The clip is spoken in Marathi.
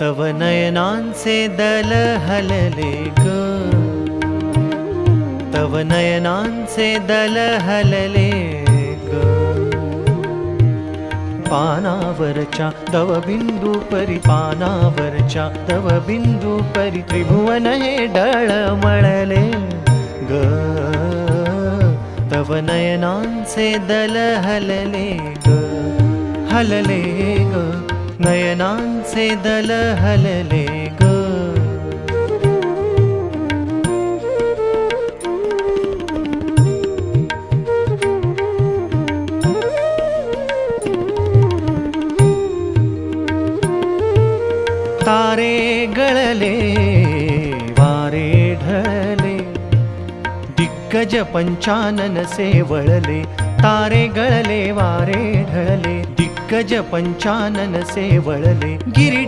तव नयनांचे दल हलले ग, तव नयनांचे दल हलले ग. पानावरच्या दव बिंदू परी, पानावरच्या दव बिंदू परी त्रिभुवन हे डळमळले ग. तव नयनांचे दल हलले ग, हलले ग. नयनांचे दल हलले ग. तारे गळले वारे ढळले, दिग्गज पंचानन से वळले. तारे गळले वारे ढळले, दिग्गज पंचानन से वळले. गिरी